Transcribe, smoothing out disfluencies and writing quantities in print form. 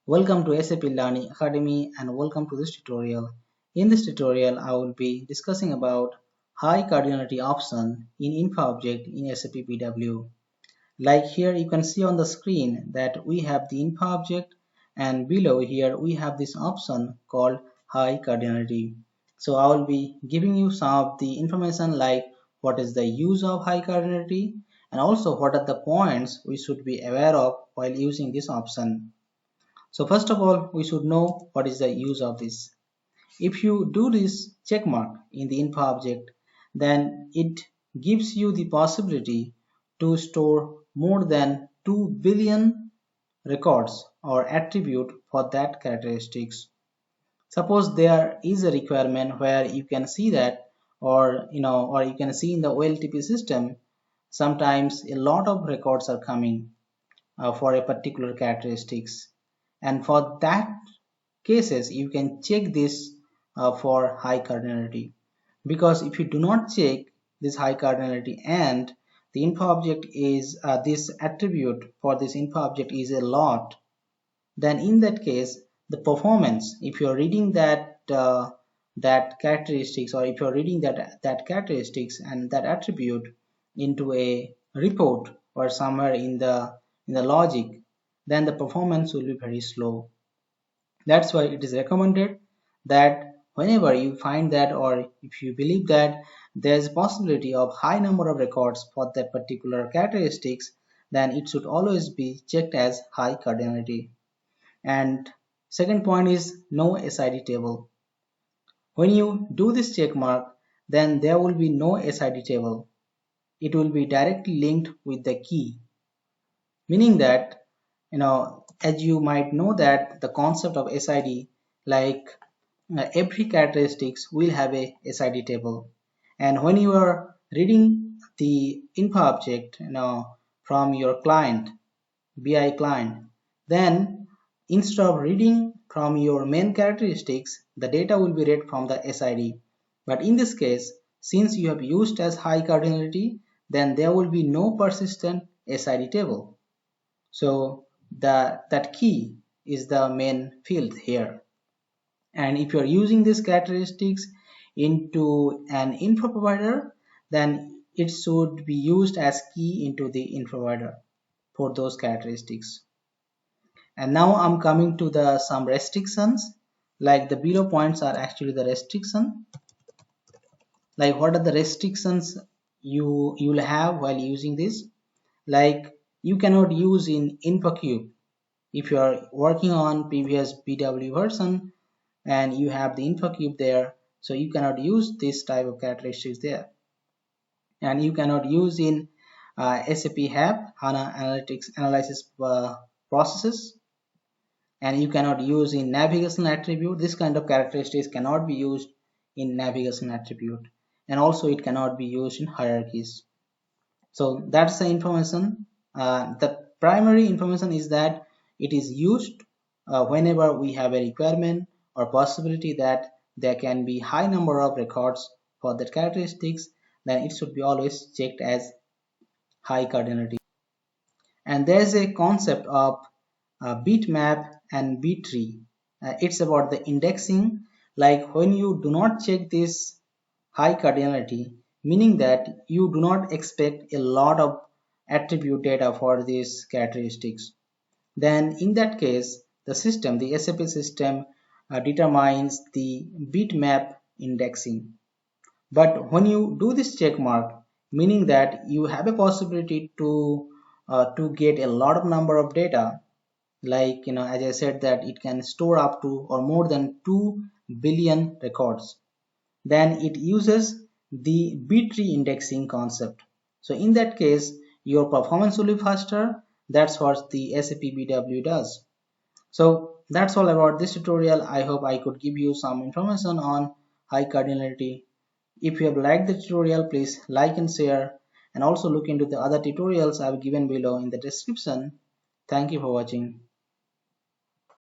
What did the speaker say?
Welcome to SAP Learning Academy and welcome to this tutorial. In this tutorial, I will be discussing about high cardinality option in info object in SAP BW. Like here you can see on the screen that we have the info object and below here we have this option called high cardinality. So I will be giving you some of the information like what is the use of high cardinality and also what are the points we should be aware of while using this option. So first of all, we should know what is the use of this. If you do this check mark in the info object, then it gives you the possibility to store more than 2 billion records or attribute for that characteristics. Suppose there is a requirement where you can see that or you can see in the OLTP system sometimes a lot of records are coming for a particular characteristics, and for that cases you can check this for high cardinality, because if you do not check this high cardinality and the info object is this attribute for this info object is a lot, then in that case the performance, if you're reading that characteristics, or if you're reading that characteristics and that attribute into a report or somewhere in the logic, then the performance will be very slow. That's why it is recommended that whenever you find that, or if you believe that there's a possibility of high number of records for that particular characteristics, then it should always be checked as high cardinality. And second point is no SID table. When you do this check mark, then there will be no SID table. It will be directly linked with the key, meaning that as you might know that the concept of SID, like every characteristics will have a SID table, and when you are reading the info object from your client, BI client, then instead of reading from your main characteristics, the data will be read from the SID. But in this case, since you have used as high cardinality, then there will be no persistent SID table. So that key is the main field here. And if you're using these characteristics into an info provider, then it should be used as key into the info provider for those characteristics. And now I'm coming to some restrictions. Like the below points are actually the restriction. Like what are the restrictions you'll have while using this? Like you cannot use in InfoCube. If you are working on previous BW version and you have the InfoCube there, so you cannot use this type of characteristics there. And you cannot use in SAP HANA Analytics Analysis Processes, and you cannot use in navigation attribute. This kind of characteristics cannot be used in navigation attribute, and also it cannot be used in hierarchies. So that's the information. The primary information is that it is used whenever we have a requirement or possibility that there can be high number of records for that characteristics, then it should be always checked as high cardinality. And there's a concept of bitmap and B-tree. It's about the indexing. Like when you do not check this high cardinality, meaning that you do not expect a lot of attribute data for these characteristics, then in that case the system, the SAP system determines the bitmap indexing. But when you do this check mark, meaning that you have a possibility to get a lot of number of data, like as I said that it can store up to or more than 2 billion records, then it uses the B-tree indexing concept. So in that case your performance will be faster. That's what the SAP BW does. So that's all about this tutorial. I hope I could give you some information on high cardinality. If you have liked the tutorial, please like and share, and also look into the other tutorials I have given below in the description. Thank you for watching.